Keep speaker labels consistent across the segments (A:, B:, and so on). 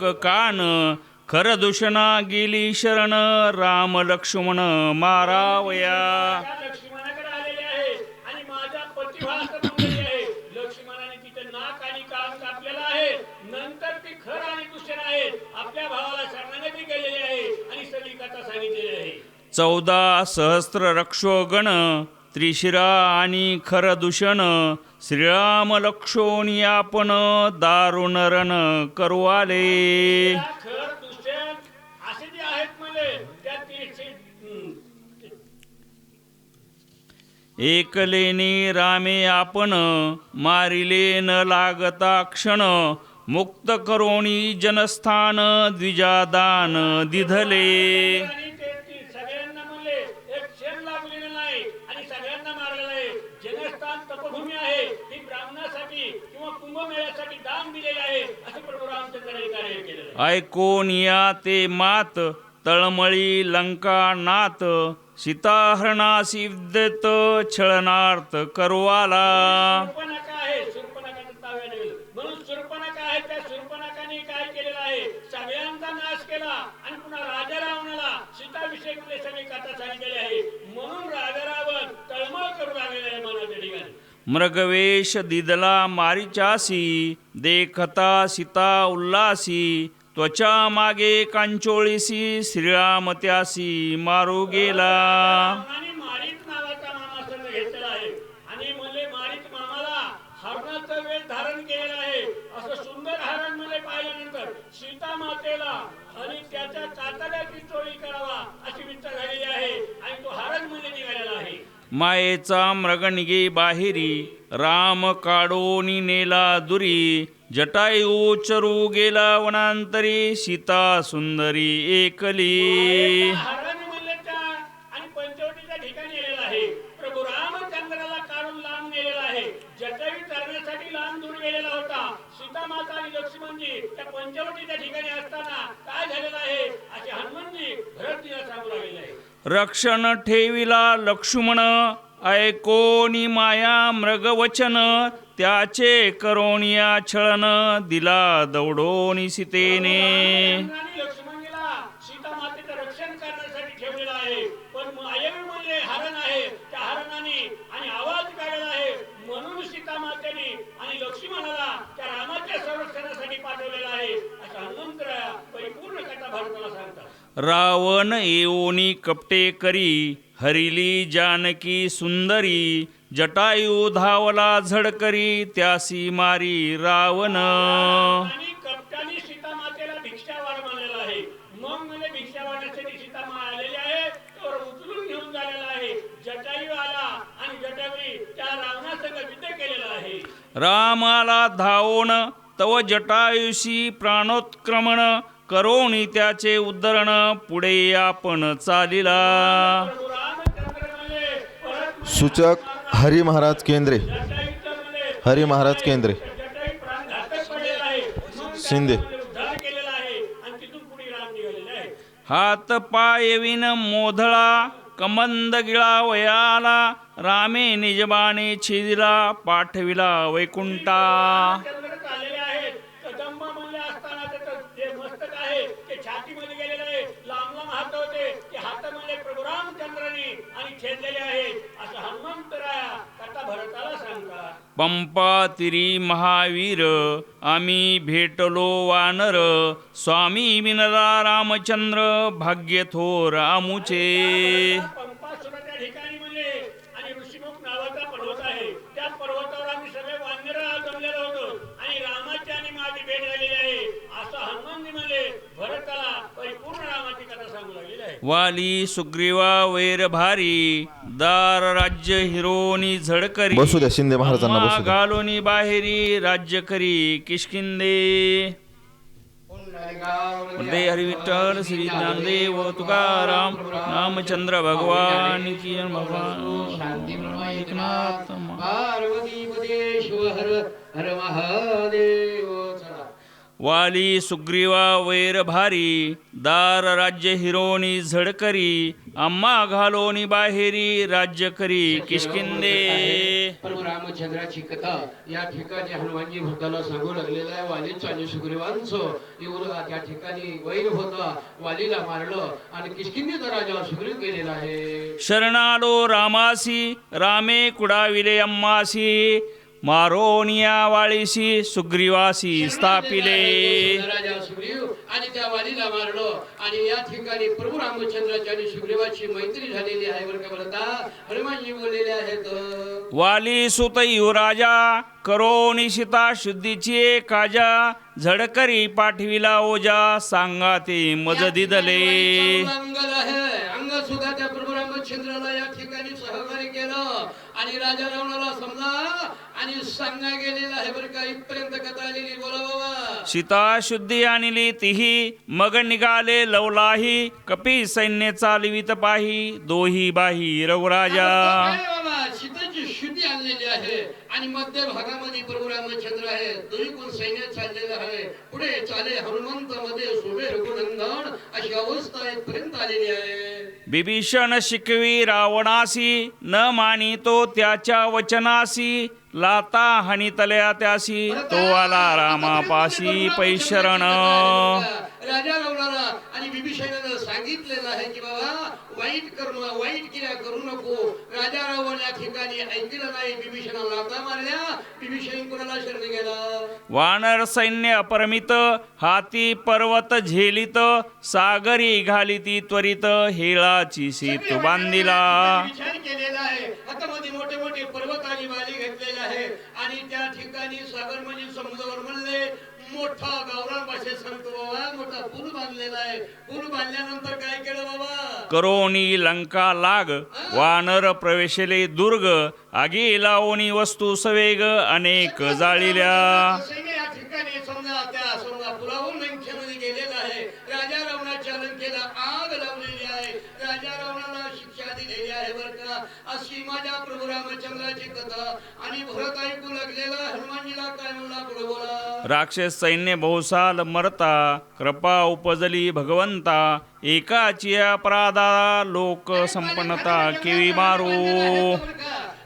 A: नाक कान खर दूषणा गेली शरण राम लक्ष्मण मारावया.
B: लक्ष्मणाकडे आलेले आहे आणि माझा पतिव्रता मंगली आहे. लक्ष्मणाने तिचे नाक आणि कान कापलेला आहे. नंतर ती खर आणि दूषण आहे. आपल्या भावाला शरणागती केलेली आहे आणि सगळी कथा सांगितलेली आहे.
A: 14 सहस्त्र रक्षोगण त्रिशिरा आणि खर दूषण श्रीराम लक्षोनी आपण दारुण रण करवाले.
B: खर दूषण असे जे आहेत म्हणजे त्या
A: एकलेनी रामे आपण मारिले न लागता क्षण मुक्त करोणी जनस्थान द्विजादान दिधले.
B: सगळ्यांना म्हणले एक क्षण लागलेलं नाही आणि सगळ्यांना मारलेलं आहे. जनस्थान तपभूमी आहे. ही ब्राह्मणासाठी किंवा कुंभमेळ्यासाठी दान दिलेले आहे असे प्रभू रामचंद्राने कार्य केलेलं आहे.
A: ऐकून या ते मात तळमळी लंका नाथ सीताहरणासी विद्यत छळनार्थ करवाला.
B: शूर्पणखा आहे. शूर्पणखाचं ताव्याने गेलं. म्हणून शूर्पणखा आहे. त्या शूर्पणखाने काय केलेलं आहे सगळ्यांचा नाश केला आणि पुन्हा राजा रावणाला सीताभिषेक मध्ये सगळी कथा सांगितलेली आहे. म्हणून राजा रावण तळमळ करू लागलेला आहे मनाच्या ठिकाणी.
A: मृगवेश दिदला मारीचासी देखता सीता उल्लासी त्वचा मागे कांचोळीसी श्रीराम त्यासी मारू गेला.
B: आणि मारीत नावाचा मामा संघ घेतलेला आहे आणि म्हणले मारीत मामाला हरणाचं वेश धारण केलेलं आहे. असं सुंदर हरण मध्ये पाहिल्यानंतर सीता मातेला आणि त्याच्या कातड्याची चोळी करावा अशी इच्छा झालेली आहे आणि तो हरण मध्ये निघालेला आहे.
A: मायेचा मृग निघे बाहेरी राम काढोनी नेला दुरी जटायू चरू गेला वनांतरी सीता सुंदरी एकली.
B: हरण म्हणले त्या आणि पंचवटीच्या ठिकाणी नेलेला आहे. प्रभू रामचंद्राला काढून लांब नेलेला आहे. जटायू चरण्यासाठी लांब दूर गेलेला होता. सीता माता आणि लक्ष्मणजी त्या पंचवटीच्या ठिकाणी असताना काय झालेलं आहे असे हनुमानजी भरतजीला सांगू लागलेले आहे.
A: रक्षण ठेविला लक्ष्मण ऐकोनी माया मृगवचन त्याचे करोनिया छळन दिला दौडोनी सीतेने.
B: लक्ष्मणजीला सीता मातेचं रक्षण करण्यासाठी ठेवलेलं आहे. पण मायावी म्हणले हरण आहे. त्या हरणाने आणि आवाज काढलेला आहे. म्हणून सीता मातेने आणि लक्ष्मणाला त्या रामाच्या संरक्षणासाठी पाठवलेलं आहे असं हनुमंतराया परिपूर्ण कथा भारताला सांगतात.
A: रावण येऊनी कपटे करी हरिली जानकी सुंदरी जटायू धावला झडकरी त्यासी मारी रावण.
B: आणि कपटाने सीता मातेला भिक्षा वाढ मानलेला आहे. मग म्हणजे भिक्षा वाढण्यासाठी सीता मा आलेली आहे. तर उचलून घेऊन झालेला आहे. जटायू आला आणि जटायू त्या रावणासंग युद्ध केलेलं आहे.
A: रामाला धावून तव जटायुषी प्राणोत्क्रमण करोनी त्याचे उद्धरण पुढे आपण चालिला.
C: सूचक हरी महाराज केंद्रे. हरी महाराज केंद्रे शिंदे.
A: हात पायविन मोधळा कमंद गिळा वयाला रामे निजबाने छेदिला पाठविला वैकुंठा. पंपा तिरी महावीर आम्ही भेटलो वानर स्वामी विनला रामचंद्र भाग्य थोर आमुचे.
B: पंपासुराच्या ठिकाणी म्हणले आणि ऋषिमुख नावाचा पर्वत आहे. त्या पर्वतावर आम्ही सगळे वानर जमलेलो होतो आणि रामाची आणि माझी भेट झालेली आहे असं हनुमानजी म्हणले. भरताला परिपूर्ण रामाची कथा सांगू लागलेली आहे.
A: वाली सुग्रीवा वैर भारी दार राज्य हिरोनी झडकरी
C: बसू द्या शिंदे महाराजांना बसू द्या.
A: घालोनी बाहेरी राज्य करी किष्किंदे. वंदे हरी विठ्ठल श्री ज्ञानदेव तुकाराम रामचंद्र भगवान की एकनाथ
D: पार्वती हर हर महादेव.
A: वाली सुग्रीवा वैर भारी दार राज्य हिरोनी झडकरी आम्हा घालोनी बाहेरी राज्य करी किष्किंदे.
D: प्रभू रामचंद्राची कथा या ठिकाणी हनुमानजी भक्ताला सांगू लागलेला आहे. वालीचं आणि सुग्रीवांचं एवढं त्या ठिकाणी वैर होता, वालीला मारलं आणि किष्किंधेचा राजा सुग्रीव गेलेला आहे.
A: शरणालो रामासी रामे कुडाविले अम्मासी मारोनिया वाळीसी सुग्रीवासी स्थापिले.
D: राजा सुग्रीव आणि त्या वालीला मारलं आणि या ठिकाणी प्रभू रामचंद्राची आणि सुग्रीवाची मैत्री झालेली आहे. बरं का बोलता हनुमानजी बोललेले आहेत.
A: वाली सुत युवराजा करोनी सीता शुद्धीची काजा झडकरी पाठविला ओजा सांगा ते मज दिदले.
D: अंग आहे अंग सुद्धा त्या प्रभू रामचंद्राला या ठिकाणी सहकार्य केलं आणि राजा रावणाला समजा आणि सांगा गेलेला आहे. बरं का इथपर्यंत कथा आलेली. बोला बाबा.
A: सीता शुद्धी आणली तिही मग निघाले लवलाही कपी सैन्य चालवित पाही दोही बाही रघुराजा.
D: काय बाबा सीतेची शुद्धी आणलेली आहे आणि मध्य भागामध्ये प्रभू रामचंद्र आहे. दोन्ही कोण सैन्य चाललेलं आहे. पुढे चाले हनुमंत मध्ये शोभे रघुनंदन अशी अवस्था इथपर्यंत आलेली आहे.
A: बिभीषण शिकवी रावणासी न मानितो त्याच्या वचनासी लाता हानितल्या त्यासी तो आला रामापाशी पैशरण.
D: राजा रावणाला आणि विभीषणानं सांगितलेलं आहे की बाबा वाईट क्रिया करू नको. राजा रावण या ठिकाणी ऐकलं नाही. विभीषणाला लाथा मारल्या. विभीषण कोणाला शरण गेला.
A: वानर सैन्य अपरमित हाती पर्वत झेलित सागरी घालिती त्वरित हेळाची सेतू बांधिला.
D: विचार केलेला आहे. हातामध्ये मोठे मोठे पर्वत आणि वाली घेतलेले आहे आणि त्या ठिकाणी सागर म्हणजे समुद्रावर म्हणले मोठा गावरान भाषेत सांगतो बाबा मोठा पूल बांधलेला आहे. पूल बांधल्यानंतर काय केलं बाबा.
A: करोनी लंका लाग वानर प्रवेशले दुर्ग आगी लावणी वस्तू सवेग अनेक जाळिल्या.
D: या ठिकाणी समजा त्या समजा पुलावून लंकेमध्ये गेलेला आहे. राजा रावणाच्या लंकेला आग लावलेली आहे. राजा रावणाला शिक्षा दिलेली आहे. बरं का अशी माझ्या प्रभू रामचंद्राची कथा आणि भरत ऐकू लागलेला. हनुमानजीला काय म्हणला पुढे बोला.
A: राक्षस सैन्य बहुसाल मरता कृपा उपजली भगवंता एकाची अपराधा लोक संपन्नता केवी मारू.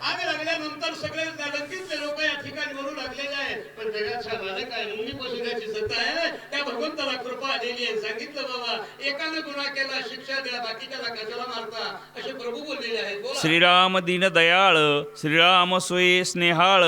D: आग लागल्यानंतर सगळे लंकेतले लोक या ठिकाणी म्हणू लागलेले आहे. पण जगाचा मालक आहे मुनी बसवण्याची सत्ता आहे. त्या भगवंताला कृपा आलेली आहे. सांगितलं बाबा एकाने गुन्हा केला शिक्षा द्या बाकीच्याला कशाला मारता असे प्रभू बोललेले आहेत. बोला.
A: श्रीराम दीन दयाळ श्रीराम सोये स्नेहाळ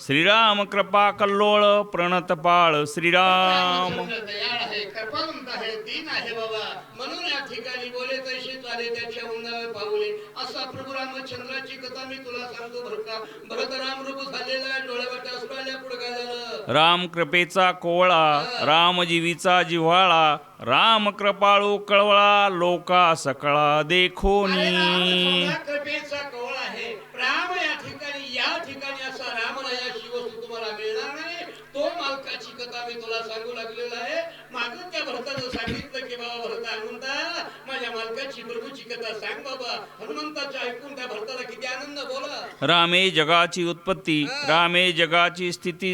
A: श्रीराम कृपा कल्लोळ प्रणतपाळ श्रीराम.
D: दयाळ आहे कृपावंत आहे दीन आहे बाबा. म्हणून या ठिकाणी बोले तैसे चाले त्याच्या उंदावे पाऊले असा प्रभू रामचंद्राची कथा मी तुला सांगतो. बरं का भरत राम रूप झालेला आहे. डोळ्यावाटे असलेल्या पुढे काय झालं.
A: राम कृपेचा कोवळा राम जीवीचा जिव्हाळा राम कृपाळू कळवळा लोका सकळा देखोनी.
D: कृपेचा कवळ आहे राम. या ठिकाणी असा रामरायाची वस्तू तुम्हाला मिळणार नाही. तो मालकाची कथा मी तुला सांगू लागलेला आहे. मागून त्या भरतानं सांगितलं की बाबा भरत हनुमंता माझ्या मालकाची प्रभूची कथा सांग बाबा. हनुमंताच्या ऐकून त्या भरताला किती आनंद. बोला.
A: रामे जगाची उत्पत्ती रामे जगाची स्थिती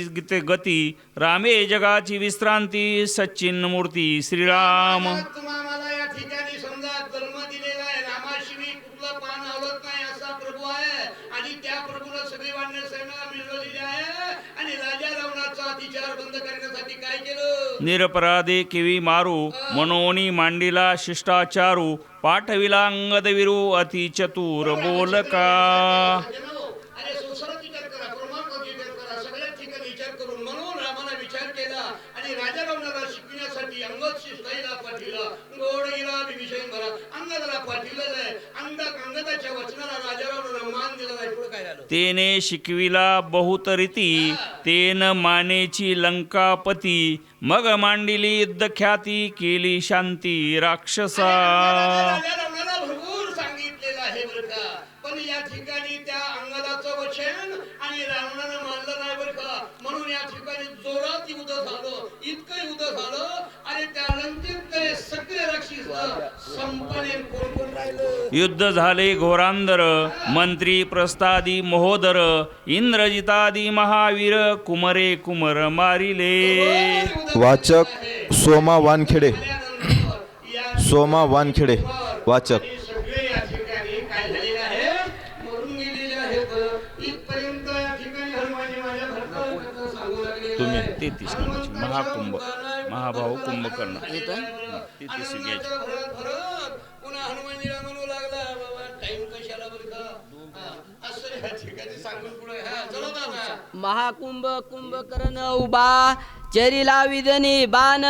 A: गती रामे जगाची विश्रांती सच्चिन मूर्ती श्रीराम.
D: तुम्हाला या ठिकाणी समजा जन्म दिलेला आहे. रामाशिवी कुठलं पान हलत नाही असा प्रभू आहे आणि त्या प्रभूला सगळी वाढण्या सेना मिळवलेली आहे. आणि राजा रावणाचा अतिचार बंद करण्यासाठी काय केलं.
A: निरपराधे केवी मारू मनोनी मांडीला शिष्टाचारू पाठविला अंगदविरू अति चतुर बोलका.
D: अरे संसारात विचार करा परमात्मा विचार करा सगळ्या ठिकाणी विचार करून म्हणून रामाला विचार केला आणि राजा रावणाला शिकण्यासाठी अंगद शिष्टाईला पाठविला. गोडईला विभीषण भरा अंगदाला पाठविलेलं आहे. अंगदाच्या वचनाला राजा रावणाला मान दिला नाही. पुढे काय झालं.
A: तेने शिकविला बहुत रीती तेन मानेची लंकापती मग मांडिली युद्ध ख्याती केली शांती राक्षसा.
D: राजा रावणाला भरपूर सांगितलेलं आहे बरं का. पण या ठिकाणी त्या अंगदाचं वचन आणि रावणानं मानलं नाही बरं का. म्हणून या ठिकाणी जोरात युद्ध झालं. इतकं युद्ध झालं आणि त्या लंकेतले सगळे राक्षस संपले. कोण राहिलं.
A: युद्ध झाले घोरांदर मंत्री प्रस्तादी महोदर इंद्रजितादी महावीर कुमरे कुमर मारिले.
C: वाचक सोमा वानखेडे. सोमा वानखेडे वाचक.
D: सगळे या ठिकाणी काय झालेले आहे मरून गेलेले आहेत. इथपर्यंत
A: 33 नंबरची महाकुंभ महाभाऊ कुंभकर्ण ती तिसरी घ्यायची.
D: पुन्हा हनुमानजीला म्हणू लागला बाबा टाइम कशाला बरं का असं या ठिकाणी सांगून पुढे चला दादा.
E: महाकुंभ कुंभकर्ण उभा चरीला विदनी बाण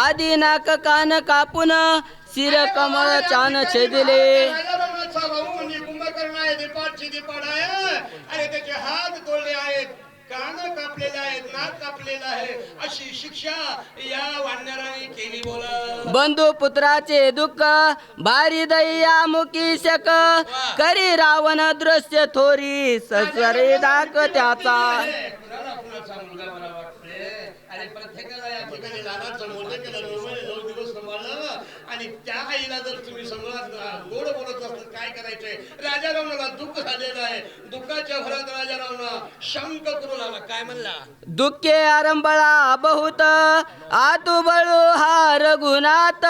E: आदी नाक कान कापून शिर कमळ चान छेदले.
D: राजा भाऊ म्हणजे कुंभकर्ण आहे, दीपाटची दीपाट आहे. अरे त्याचे हात तोडले आहेत, कान कापलेले आहेत, नाक कापलेलं आहे. अशी शिक्षा या वानराने केली. बोला
E: बंधू पुत्राचे दुःख भारी दैया मुखी शक करी रावण दृश्य थोरी ससरे दाक त्याचा.
D: अरे प्रत्येकाला या ठिकाणी लहानाचं मोठं केलं, 9 दिवस सांभाळलं आणि त्या आईला जर तुम्ही समजा गोड बोलत असतात काय करायचंय. राजा रावणाला दुःख झालेलं आहे. दुःखाच्या भरात राजा रावणा शंक करू लागला. काय म्हणला?
E: दुःखे आरंभळा बहुत आतु बळू हा रघुनाथ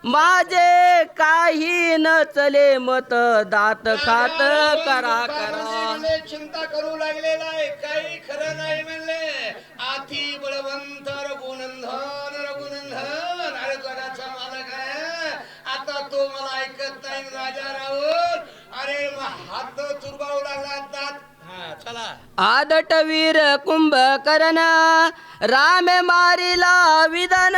E: माझे काही न चले मत दात खात करा करा.
D: चिंता करू लागलेला आहे, काही खरं नाही म्हणले. आती बळवंत रघुनंदन रघुनंदन. अरे जगाचा मालक आहे, आता तो मला ऐकत नाही. राजा रावण अरे हात चुरबाळू लागला, दात. चला
E: आदटवीर कुंभकर्ण राम मारिला विधान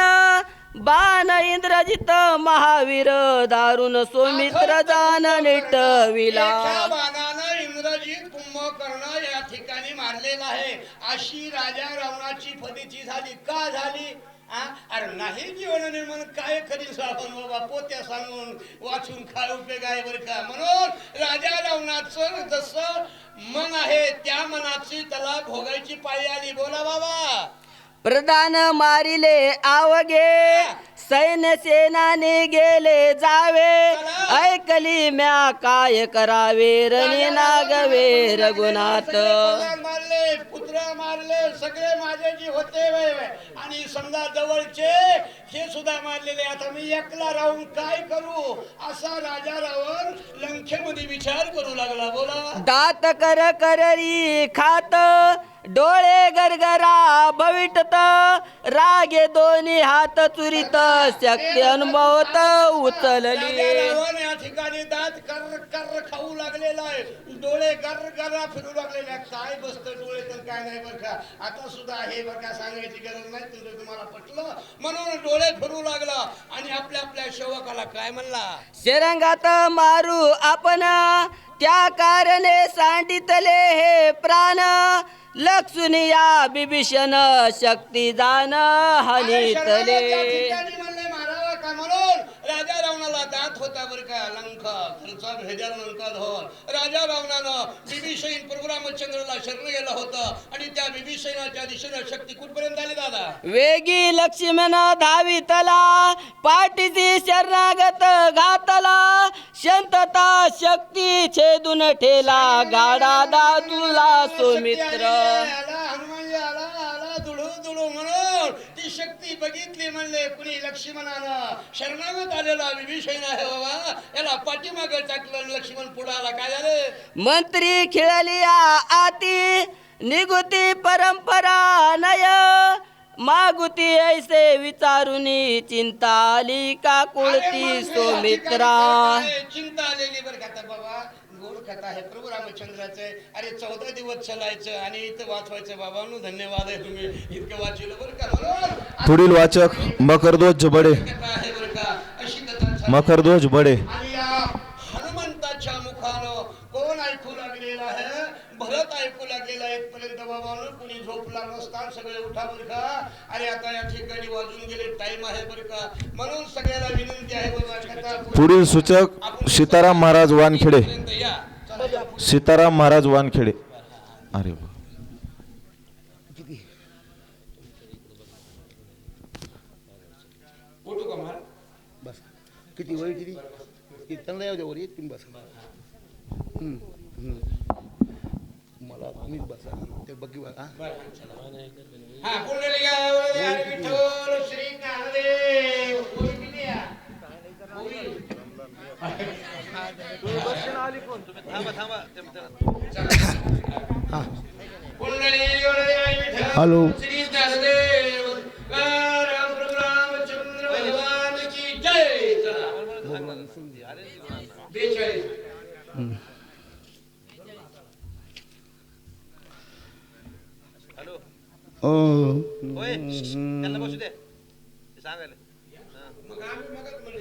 E: बाण इंद्रजित महावीर दारुण सौमित्र जान निटविला.
D: एका बाणानं इंद्रजित कुंभकर्ण या ठिकाणी मारलेला आहे. अशी राजा रावणाची फजिती झाली. का झाली? अरे नाही जीवन निर्माण काय करीस आपण बाबा, पोत्या सांगून वाचून काय उपयोग आहे बरं का. म्हणून राजा रावणाचं जसं मन आहे त्या मनाची त्याला भोगायची पाळी आली. बोला बाबा.
E: प्रधान मारिले आवगे सैन्य सेनाने गेले जावे ऐकली म्या काय करावे रणी नागवे रघुनाथ.
D: मारले, पुत्र मारले, सगळे माझे जी होते आणि समजा जवळचे हे सुद्धा मारलेले. आता मी एकला राहून काय करू असा राजा रावण लंकेमध्ये विचार करू लागला. बोला.
E: दात कर कररी खात डोळे गरगरा भविटत रागे दोन्ही हात चुरीत शक्य अनुभवत उचलली.
D: रावण या ठिकाणी दात कर कर खाऊ लागलेला आहे, डोळे गर गरा फिरू लागलेले. काय बसतं डोळे तर काय नाही बरं का. आता सुद्धा हे बरं का सांगायची गरज नाही, तुमचं तुम्हाला पटलं म्हणून डोळे फिरू लागला आणि आपल्या आपल्या सेवकाला काय म्हणला?
E: शेरंगात मारू आपण त्या कारणे सांडितले हे प्राण लक्ष्मी या बिभीषण शक्ती जाण हानितले.
D: म्हणले मारावा का म्हणून राजा रावणाला दात होता बरं का. लंका खर्चा भेजा लंका धोर. राजा रावणानं बिभीषण प्रभू रामचंद्राला शरण गेलं होतं आणि त्या बिभीषणाच्या दिशेनं शक्ती कुठपर्यंत आली दादा?
E: वेगी लक्ष्मण धावितला पाठीची शरणागत घातला शांतता शक्ती छेदून ठेला गाडा दादूला सौमित्र.
D: हनुमानजी आला आला दुडू दुडू म्हणून ती शक्ती बघितली. म्हणले कुणी लक्ष्मणानं शरणागत आलेला विभीषण आहे बाबा, याला पाठीमागे टाकलं. लक्ष्मण पुढे आला. काय झालं?
E: मंत्री खिळली आती निगुती परंपरा नय मागुती ऐसे विचारुनी चिंता आली का कुळती सौमित्रा.
D: चिंता आलेली बरं का बाबा. गोड कथा आहे प्रभू रामचंद्राचं. अरे 14 दिवस चालायचं आणि इथं वाचवायचं. बाबांनो धन्यवाद आहे, तुम्ही इतकं वाचलं बरं का.
C: पुढील वाचक मकरध्वज बडे.
D: कथा आहे बरं का. अशी कथा
C: मकरध्वज बडे.
D: आणि या हनुमंताच्या मुखानं कोण ऐकू लागलेला आहे? भरत ऐकू लागलेला आहे. इथपर्यंत बाबांनो कुणी झोपला नसता. सगळे उठा बरं का. अरे आता या ठिकाणी वाजून गेले, टाइम आहे बरं का. म्हणून सगळ्याला विनंती आहे बघा. कथा
C: पुढील सूचक सीताराम महाराज वानखेडे.
D: या
C: सीताराम महाराज वानखेडे. अरे वा.
D: फोटो का मार
F: बस किती वय किती त्यांना येऊ द्या वर येत तुम्ही बसा. मला तुम्हीच बसा ते बघी बघा.
D: हा पुंडलिक विठ्ठल श्री ज्ञानदेव बोलकी या.
F: हां
D: पुंडलिक विठ्ठल
C: हॅलो.
D: श्री ज्ञानदेव 42.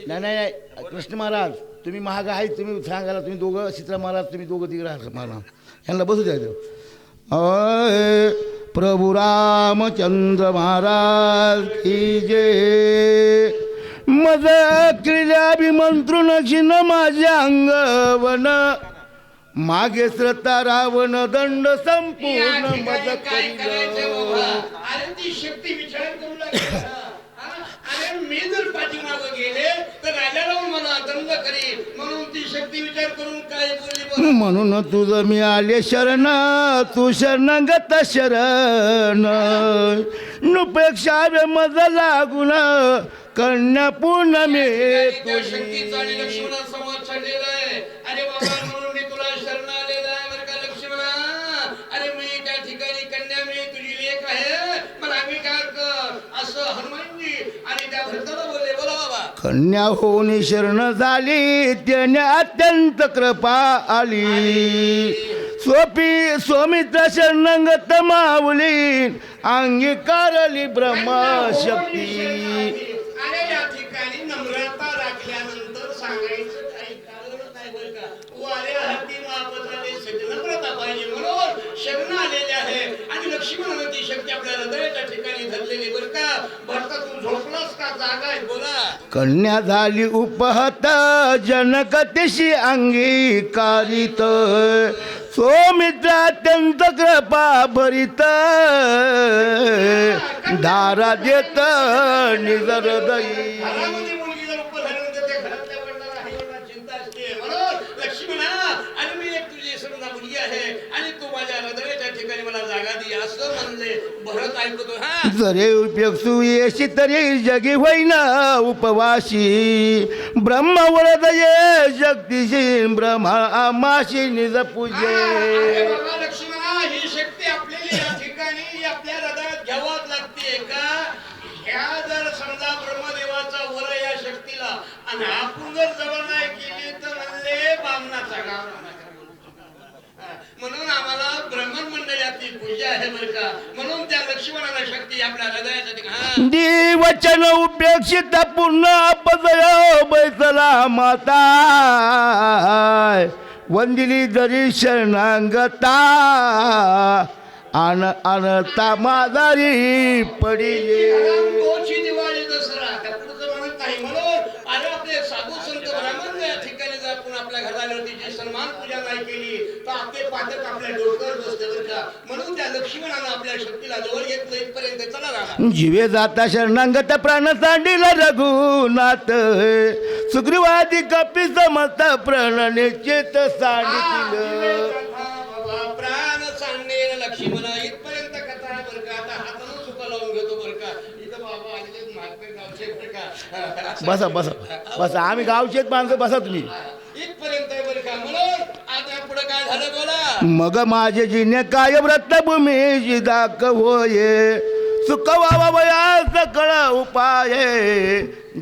F: नाही नाही नाही कृष्ण महाराज तुम्ही महाग आहे तुम्ही सांगायला तुम्ही दोघं सीताराम महाराज तुम्ही दोघं तिकडे राहा मला यांना बसू द्यायचं प्रभू रामचंद्र महाराज की जय मज क्रीडाभिमंत्रुन क्षीण माझ्या अंगवन मागे श्रद्धा रावण दंड
D: या
F: संपूर्ण
D: ठिकाणी
F: मज
D: काय करायचं बाबा?
F: करील
D: अरे ती शक्ती विचार करू लागली ना. हा? अरे मी जर पाठीमागं गेले तर राजाला मला दंड करील म्हणून ती शक्ती विचार करून काय बोलली बरं?
F: म्हणून तुझं मी आले शरण तू शरणागत शरण नुपेक्षा मज लागून कन्या पूर्णमे
D: त्या शक्तीचा आणि लक्ष्मणासमोर छाडलेला आहे. अरे बाबा म्हणून मी तुला शरण आलेला आहे बरं का लक्ष्मणा. अरे मी त्या ठिकाणी कन्या मी तुझी लेक आहे मला अंगीकार कर असं हनुमानजी आणि त्या भरताला बोलले. बोला बाबा.
F: कन्या होऊन शरण झाली त्याने अत्यंत कृपा आली स्वामित्र शरणागत माऊली अंगीकारली ब्रह्मशक्ती.
D: अरे या ठिकाणी नम्रता राखल्यानंतर सांगायचं काही कारण नाही बरं का. वाऱ्या हाती महापत्राने सगळी नम्रता पाहिजे म्हणून शरण आलेले आहे आणि लक्ष्मणानं ती शक्ती आपल्या हृदयाच्या ठिकाणी धरलेली बरं का. भरता तू झोपलास का जागा आहे बोला.
F: कन्या झाली उपहत जनकतेशी अंगीकारित सौमित्र अत्यंत कृपा भरित धारा देत निज हृदयी.
D: घरामध्ये मुलगी जर उप झाल्यानंतर त्या घरातल्या वडिलांना आईवडिलांना चिंता असते म्हणून लक्ष्मणा आणि मी एक तुझी समजा मुलगी आहे आणि तू माझ्या हृदयाच्या ठिकाणी मला जागा दे असं म्हणले. भरत ऐकतो. हा
F: जरे उपयोग सुयेशी तरी जगी होईन उपवासी ब्रह्म वरद ये शक्तीशी ब्रह्मा आमाशी निज पूजे.
D: अरे बाबा लक्ष्मणा ही शक्ती आपल्याला या ठिकाणी आपल्या हृदयात घ्यावाच लागते का. ह्या जर समजा ब्रह्मदेवाचा वर या शक्तीला आणि आपण जर जवळ नाही केली तर म्हणले बामणाचा गाव म्हणून आम्हाला ब्राह्मण मंडळाची पूजा आहे बरं का. म्हणून त्या लक्ष्मणाला शक्ती आपल्या हृदयाच्या ठिकाणी.
F: दिवचन उपेक्षित पूर्ण अपजय बैसला माता वंदिली जरी शरणांगता अनता मादारी पडिले.
D: तोची दिवाळी दसरा त्या पुढचं म्हणत नाही म्हणून अरे आपले साधू संत ब्राह्मण या ठिकाणी जर आपण आपल्या घरावरती जी सन्मान पूजा नाही केली तर आपले पाठक आपल्या डोक्यावर बसते बरं का. म्हणून त्या लक्ष्मणानं आपल्या शक्तीला जवळ घेतलं इथपर्यंत चला राहा.
F: जीवे जाता शरणांगत प्राण सांडिला रघुनाथ सुग्रीवादी कपी समस्त प्रण निश्चित सांडितील.
D: बाबा प्राण सांगणे लक्ष्मण इथपर्यंत कथा आहे बरं का. आता हातानं चुका लावून घेतो बरं का. इथं बाबा आलेले महात्मे गावचे बरं का.
F: बसा बसा बसा आम्ही गावचेच माणसं बसा तुम्ही.
D: इथपर्यंत आहे बरं का. म्हणून आता पुढे काय झालं बोला.
F: मग माझे जिने काय व्रतभूमी दाखवये सुखवावा वया सकळ उपाय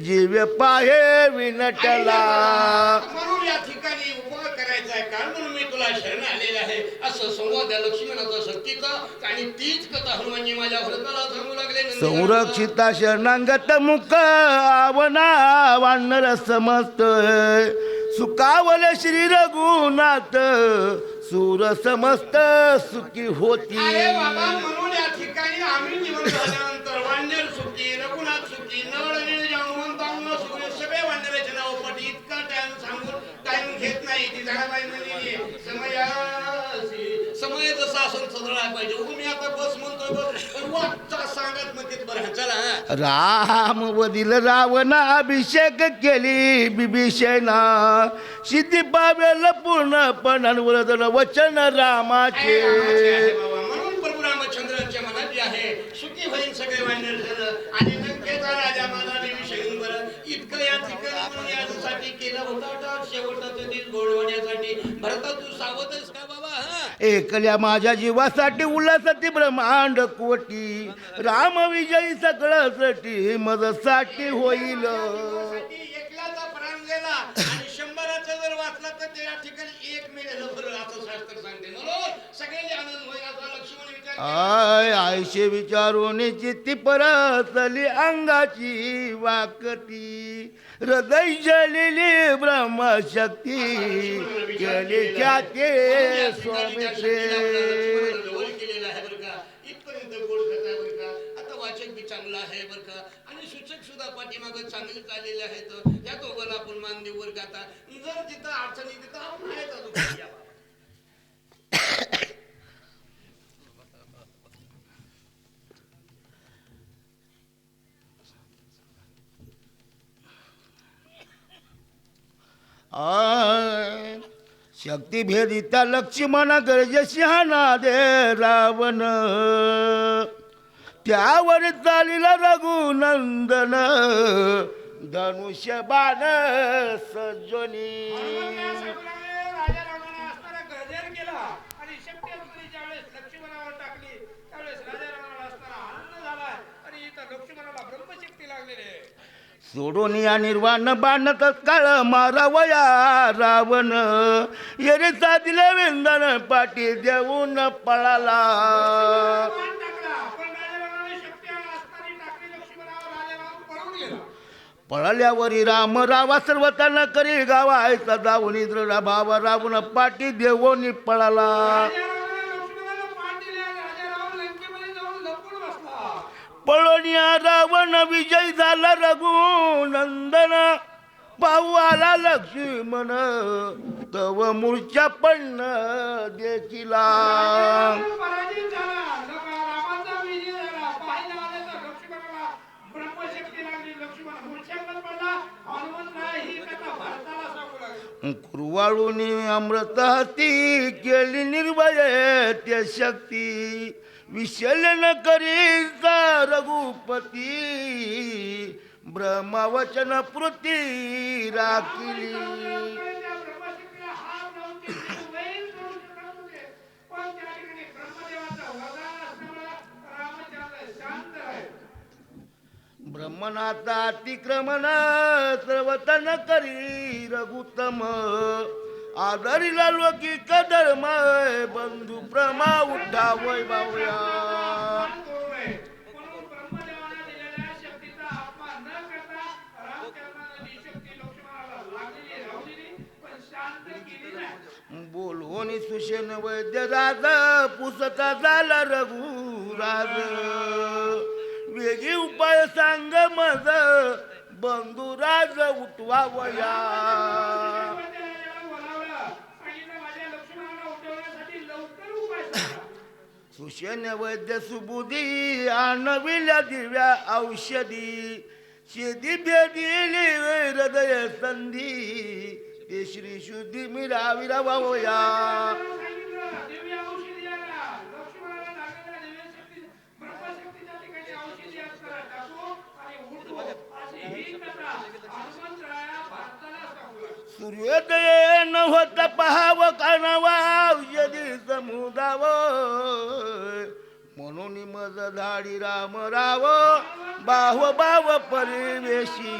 F: जीवे पाहे विनटला.
D: म्हणून या ठिकाणी उपाय करायचा आहे कारण म्हणून मी तुला शरण आलेला आहे असं संवाद त्या लक्ष्मणाचा शक्तीचा आणि तीच कथा हनुमानजी माझ्या भरताला सांगू लागले.
F: संरक्षिता शरणांगत मुख आवना वानर समस्त सुखावले श्री रघुनाथ सूर समस्त सुखी होती.
D: अरे बाबा म्हणून या ठिकाणी आम्ही जीवन झाल्यानंतर वानर सुखी रघुनाथ सुखी नळ हनुमंतांना सुखी सगळे वानराचे नाव पण इतका टाइम सांगून टाइम घेत नाही. ती झाडाबाई म्हणजे समय जसा असून सदळा पाहिजे. मी आता बस म्हणतोय बस पण वाचा सांगत म्हणते बरं चला.
F: राम वदील रावणा अभिषेक केली बिभीषणा सिद्धी पावेल पूर्णपण वरदन वचन रामाचे.
D: म्हणून प्रभू रामचंद्रांच्या मनात जे आहे सुखी होईल सगळे वानर झालं आणि लंकेचा राजा माझा विभीषण बरं इतकं या ठिकाणी म्हणून यासाठी केलं होता शेवटाचं दिल गोडवण्यासाठी. भरता तू सावधच का बाबा.
F: एकल्या माझ्या जीवासाठी उल्हासाती ब्रह्मांड कोटी राम विजयी सगळं साठी मदसाठी होईल.
D: एकल्याचा प्राण गेला आणि म्हणजे या ठिकाणी एक मेलेलं बरं असं शास्त्र सांगते म्हणून सगळ्यांनी आनंद होईल असा लक्ष्मण विचार केला.
F: आय आयशे विचारून चित्ती परतली अंगाची वाकती हृदय जलेली ब्रह्मशक्ती केली ख्याते स्वामीचे.
D: जवळ केलेला आहे बरं का, इथपर्यंत गोड कथा आहे बरं का. आता वाचक बी चांगला आहे बरं का आणि सूचक सुद्धा पाठीमागं चांगले चाललेले आहेत. या दोघांना आपण मान देऊ बरं का. आता जर जिथं अडचणी तिथं आपण आहेत अजून.
F: आय शक्ती भेदिता लक्ष्मण गरजशी हाना दे रावण त्यावर चालिला रघुनंदन धनुष्य बाण सज्जनी.
B: राजा रावणाने असताना गजर केला आणि शक्ती असताना ज्यावेळेस लक्ष्मणावर टाकली त्यावेळेस राजा रावणाला असताना आनंद झाला आणि इथं लक्ष्मणाला ब्रह्मशक्ती लागलेली आहे.
F: सोडून या निर्वाण बाण तत्काळ मारावया रावण येरे साधिले विंदन पाठी देऊन पळाला.
B: बाण टाकला पण राजा रावणाने शक्ती असताना टाकली लक्ष्मणावर. राजा रावण पळून गेला.
F: पळाल्यावरी राम रावा सर्वताना करी गावायचा जाऊन इंद्र भाव रावण पाठी देऊन पळाला.
B: राजा रावणाने लक्ष्मणाला पाठ दिले आणि राजा रावण लंकेमध्ये जाऊन लपून बसला.
F: पळून या रावण विजय झाला रघुनंदन पाहू आला लक्ष्मण तव मूर्छा पण देखिला.
B: पराजित झाला. रामाचा विजय झाला. पाहिला आलं तर लक्ष्मणाला ब्रह्मशक्ती लागली. लक्ष्मण मूर्छेवर पडला. हनुमंतराय ही कथा भारताला सांगू लागले.
F: कुरवाळूनी अमृत हाती केली निर्भय त्या शक्ती विशलन करीचा रघुपती ब्रह्मवचन पृथ्वी राखिली.
B: त्या ब्रह्मशक्तीला हात लावून ते वैर करू शकत होते. पण त्या ठिकाणी ब्रह्मदेवाचं वरदान असल्यामुळे रामचंद्र शांत आहे.
F: ब्रह्मनाथा अतिक्रमण सर्वतन करी रघुतम आदरिला लोकी कधर्म बंधू प्रमा उठावय बावया.
B: म्हणून ब्रह्मदेवाने दिलेल्या शक्तीचा अपमान न करता रामचंद्राने जी शक्ती लक्ष्मणाला लागलेली राहुलेली पण शांत केली नाही.
F: बोलवून सुशेन वैद्य राज पुसता झाला रघुराज वेगी उपाय सांग मज बंधुराज उठवावया. सुशेन वैद्य सुबुधी आणविल्या दिव्या औषधी शेदी भेदिली हृदय संधी ते श्री शुद्धी मिराविरा वावया.
B: दिव्य औषधी आला. लक्ष्मणाला लागलेल्या दिव्य शक्ती ब्रह्मशक्तीच्या ठिकाणी औषधी असताना टाकू आणि उठू अशी ही कथा हनुमंतराया भारताला सांगू लागले.
F: सूर्योदय न होत पहाव कानावा औषधी समुदाव म्हणून मज धाडी राम राव बाव बाव परिवेशी.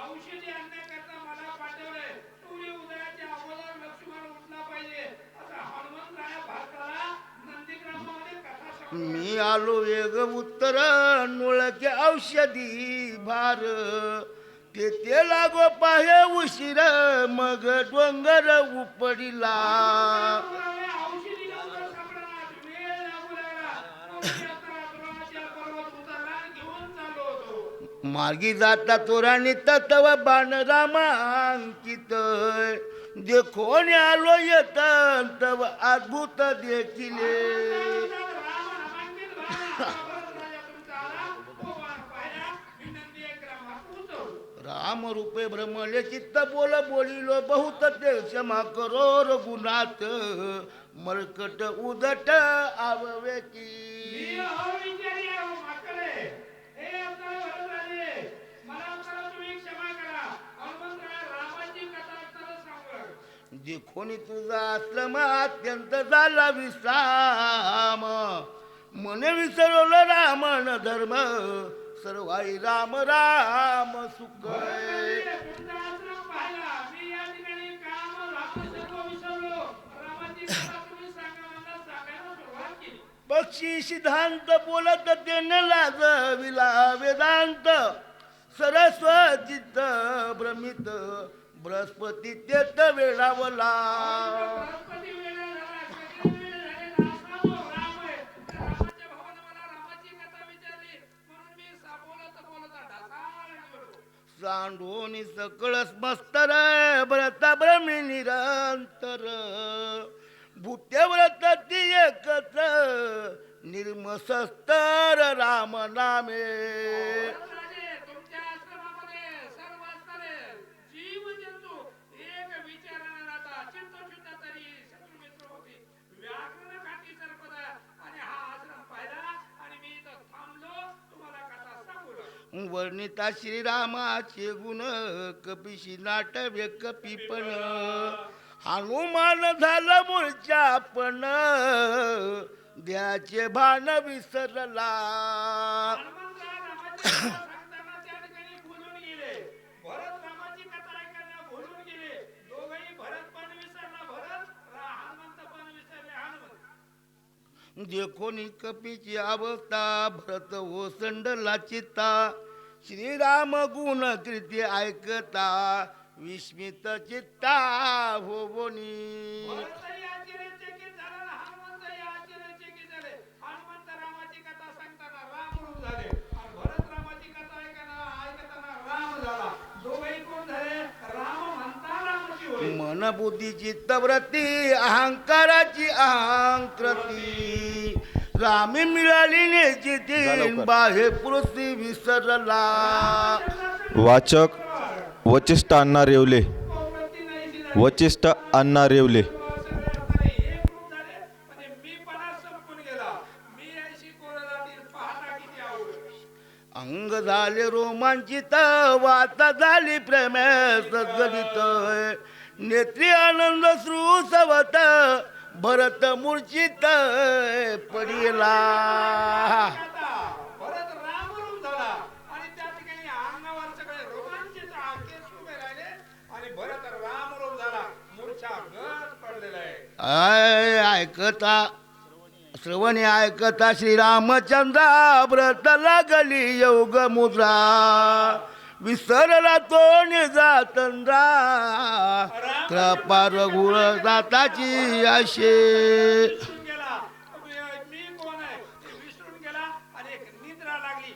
B: औषधी आणण्याकरता मला पाठवले. सूर्य उदयाच्या अगोदर लक्ष्मण उठला पाहिजे असं हनुमंतराया भारताला नंदीग्रामामध्ये कथा सांगू.
F: मी आलो वेग उत्तर नोळके औषधी भार ते लागो पाहे उशीर मग डोंगर उपडिला.
B: औषधी लवकर सापडणार. वेळ लागू लागला. मी आता द्रोणाच्या पर्वत उतरला घेऊन चाललो होतो.
F: मार्गी जाता तोराणी तत्व बाण रामांकित देखोन आलो येत तव अद्भुत देखिले. राम रूपे ब्रह्मले चित्त बोल बोलिलो बहुत ते क्षमा करो रघुनाथ मरकट उदट आववे की. देखोनी तुझा आश्रम अत्यंत झाला विश्राम मने विसरवलं रामन धर्म सर्वाई राम राम सुख.
B: तुमचा आश्रम पाहिला. मी या ठिकाणी तुम्ही सांगायला सुरुवात केली.
F: पक्षी सिद्धांत बोलत तेने लाजविला वेदांत सरस्वतीत भ्रमित बृहस्पती तेत वेळावला
B: बृहस्पती वेळा झाला, कधी वेळ झाले, राम आहे. रामाच्या भावानं मला रामाची कथा विचारली म्हणून मी बोलता ढासाळ गेलो.
F: सांडोनी सकळ मस्तर भरता भ्रमी निरंतर भूत्याव्रत ती एकच निर्मसस्तर राम नामे
B: राजे, तुमच्या आश्रमामध्ये सर्व असणारे जीव जंतू एक विचाराने राहतात. चिंतशुद्ध तरी शत्रुमित्र होती. व्याकरण खाती सर्पदा आणि हा आश्रम पाहिला आणि मी इथं थांबलो. तुम्हाला कथा सांगू लागलो.
F: वर्णिता श्रीरामाचे गुण कपिशी नाटव्य कपीपण हनुमान झाला मूळच्या पण द्याचे भान विसरला
B: हनुमंतराव रामाची कथा सांगताना त्या ठिकाणी भुलून गेले. भरत रामाची कथा ऐकायला भुलून गेले. दोघंही भरत पण विसरला भरत, हनुमंत पण विसरले हनुमंत.
F: देखोनी कपीची अवस्था भरत ओसंडला चित्ता श्रीराम गुण कृती ऐकता विस्मित चित्ता होवनी
B: भरतही आश्चर्यचकित झाला आणि हनुमंतही आश्चर्यचकित झाले. हनुमंत रामाची कथा सांगताना रामरूप झाले आणि भरत रामाची कथा ऐकताना राम झाला. दोघंही कोण झाले? राम म्हणता रामची होय.
F: मन बुद्धी चित्तवृत्ती अहंकाराची अहंकृती रामी मिळाली नेची तीन बाहे पृथ्वी विसरला
C: वाचक वचिष्ठ अण्णा रेवले.
B: प्रवृत्ती नाहीशी झाली.
C: वचिष्ठ अण्णा रेवले.
B: सगळे अर्थाने एक रूप झाले. म्हणजे मीपणा संपून गेला. मी ऐशी कोरडातील पाहता किती आवड.
F: अंग झाले रोमांचित वाता झाली प्रेमास गलित नेत्री आनंद श्रुसवत भरत मूर्छित पडिला
B: आता भरत रामरूप झाला आणि त्या ठिकाणी अंगावर सगळे रोमांचित केस उभे राहिले आणि भरत रामरूप झाला. मूर्छा गज पडलेला आहे.
F: ऐकता श्रवणी ऐकता श्रीरामचंद्रा व्रत लागली योग मुद्रा विसरला तो निजातंद्रा कृपा रघुर दाताची आशे
B: विसरून गेला. मी कोण आहे ते विसरून गेला आणि एक निद्रा लागली.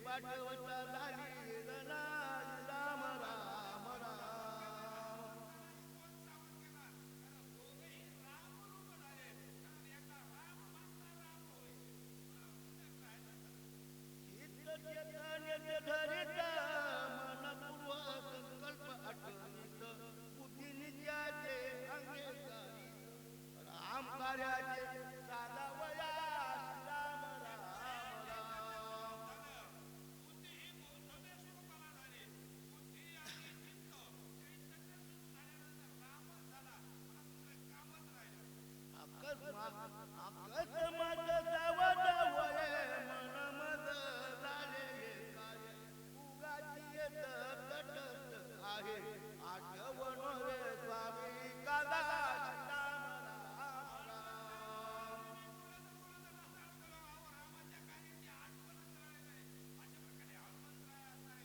F: पाठवता झाली